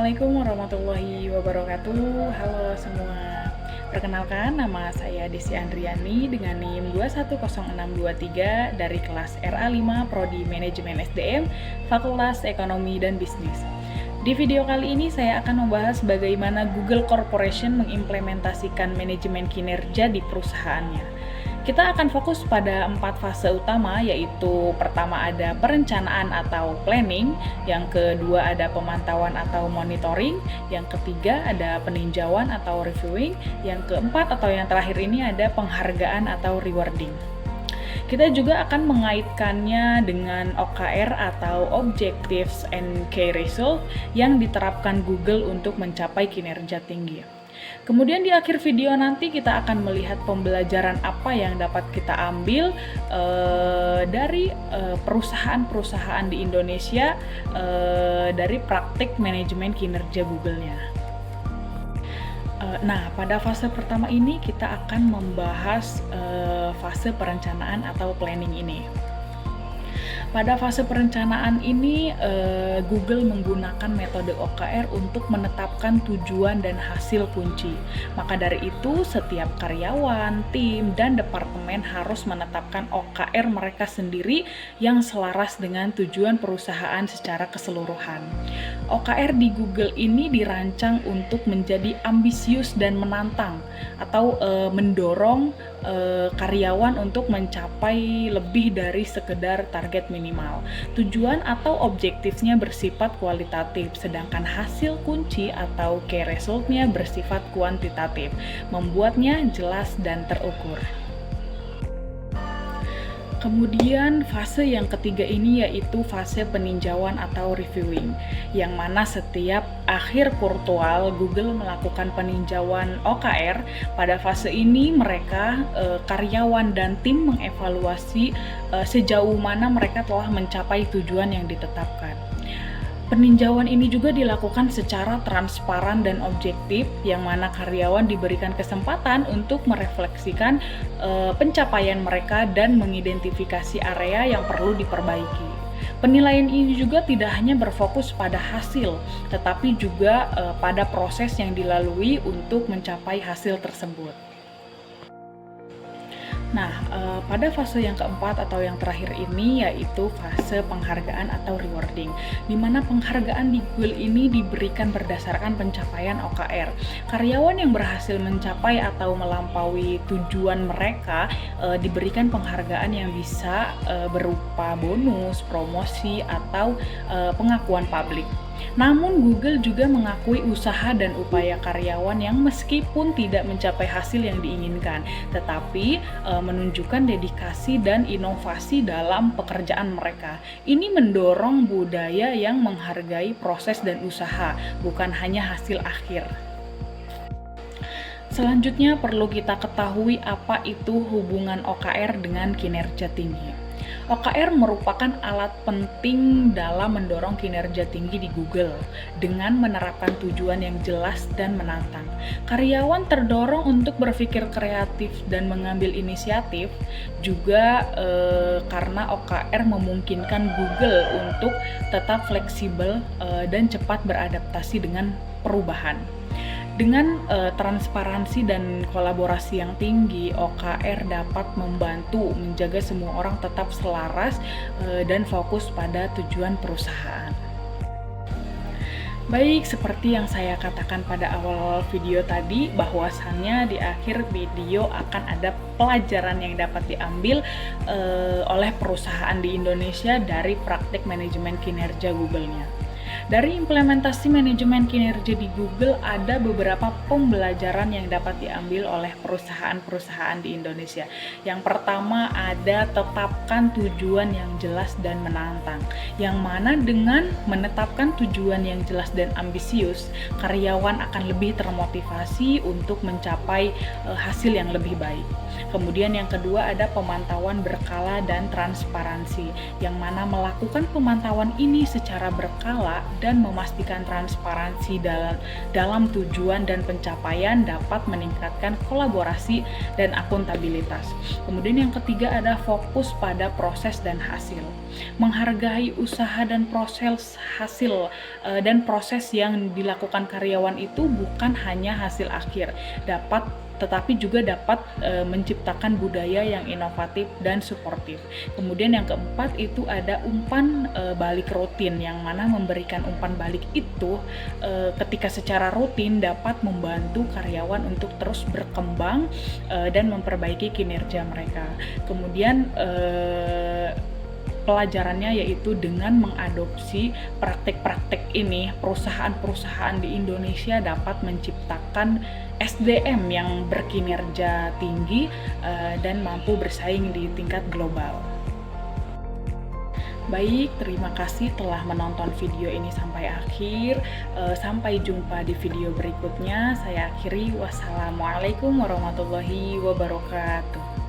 Assalamualaikum warahmatullahi wabarakatuh. Halo semua. Perkenalkan, nama saya Desi Andriani dengan NIM 210623 dari kelas RA5 Prodi Manajemen SDM, Fakultas Ekonomi dan Bisnis. Di video kali ini saya akan membahas bagaimana Google Corporation mengimplementasikan manajemen kinerja di perusahaannya. Kita akan fokus pada 4 fase utama, yaitu pertama ada perencanaan atau planning, yang kedua ada pemantauan atau monitoring, yang ketiga ada peninjauan atau reviewing, yang keempat atau yang terakhir ini ada penghargaan atau rewarding. Kita juga akan mengaitkannya dengan OKR atau Objectives and Key Result yang diterapkan Google untuk mencapai kinerja tinggi. Kemudian di akhir video nanti kita akan melihat pembelajaran apa yang dapat kita ambil dari perusahaan-perusahaan di Indonesia dari praktik manajemen kinerja Google-nya. Nah, pada fase pertama ini kita akan membahas fase perencanaan atau planning ini. Pada fase perencanaan ini, Google menggunakan metode OKR untuk menetapkan tujuan dan hasil kunci. Maka dari itu, setiap karyawan, tim, dan departemen harus menetapkan OKR mereka sendiri yang selaras dengan tujuan perusahaan secara keseluruhan. OKR di Google ini dirancang untuk menjadi ambisius dan menantang, atau mendorong karyawan untuk mencapai lebih dari sekedar target minimal. Tujuan atau objektifnya bersifat kualitatif, sedangkan hasil kunci atau key result-nya bersifat kuantitatif, membuatnya jelas dan terukur. Kemudian fase yang ketiga ini yaitu fase peninjauan atau reviewing, yang mana setiap akhir kuartal Google melakukan peninjauan OKR. Pada fase ini mereka, karyawan dan tim mengevaluasi sejauh mana mereka telah mencapai tujuan yang ditetapkan. Peninjauan ini juga dilakukan secara transparan dan objektif, yang mana karyawan diberikan kesempatan untuk merefleksikan pencapaian mereka dan mengidentifikasi area yang perlu diperbaiki. Penilaian ini juga tidak hanya berfokus pada hasil, tetapi juga pada proses yang dilalui untuk mencapai hasil tersebut. Nah, pada fase yang keempat atau yang terakhir ini yaitu fase penghargaan atau rewarding, di mana penghargaan di Google ini diberikan berdasarkan pencapaian OKR. Karyawan yang berhasil mencapai atau melampaui tujuan mereka diberikan penghargaan yang bisa berupa bonus, promosi, atau pengakuan publik. Namun Google juga mengakui usaha dan upaya karyawan yang meskipun tidak mencapai hasil yang diinginkan, tetapi menunjukkan dedikasi dan inovasi dalam pekerjaan mereka. Ini mendorong budaya yang menghargai proses dan usaha, bukan hanya hasil akhir. Selanjutnya perlu kita ketahui apa itu hubungan OKR dengan kinerja tinggi. OKR merupakan alat penting dalam mendorong kinerja tinggi di Google dengan menerapkan tujuan yang jelas dan menantang. Karyawan terdorong untuk berpikir kreatif dan mengambil inisiatif, juga karena OKR memungkinkan Google untuk tetap fleksibel dan cepat beradaptasi dengan perubahan. Dengan transparansi dan kolaborasi yang tinggi, OKR dapat membantu menjaga semua orang tetap selaras dan fokus pada tujuan perusahaan. Baik, seperti yang saya katakan pada awal video tadi, bahwasannya di akhir video akan ada pelajaran yang dapat diambil oleh perusahaan di Indonesia dari praktik manajemen kinerja Google-nya. Dari implementasi manajemen kinerja di Google ada beberapa pembelajaran yang dapat diambil oleh perusahaan-perusahaan di Indonesia. Yang pertama ada tetapkan tujuan yang jelas dan menantang, yang mana dengan menetapkan tujuan yang jelas dan ambisius, karyawan akan lebih termotivasi untuk mencapai hasil yang lebih baik. Kemudian yang kedua ada pemantauan berkala dan transparansi, yang mana melakukan pemantauan ini secara berkala dan memastikan transparansi dalam tujuan dan pencapaian dapat meningkatkan kolaborasi dan akuntabilitas. Kemudian yang ketiga ada fokus pada proses dan hasil, menghargai usaha dan proses hasil dan proses yang dilakukan karyawan itu bukan hanya hasil akhir, tetapi juga dapat menciptakan budaya yang inovatif dan suportif. Kemudian yang keempat itu ada umpan balik rutin, yang mana memberikan umpan balik itu ketika secara rutin dapat membantu karyawan untuk terus berkembang dan memperbaiki kinerja mereka. Kemudian pelajarannya yaitu dengan mengadopsi praktek-praktek ini, perusahaan-perusahaan di Indonesia dapat menciptakan SDM yang berkinerja tinggi dan mampu bersaing di tingkat global. Baik, terima kasih telah menonton video ini sampai akhir. Sampai jumpa di video berikutnya. Saya akhiri, wassalamualaikum warahmatullahi wabarakatuh.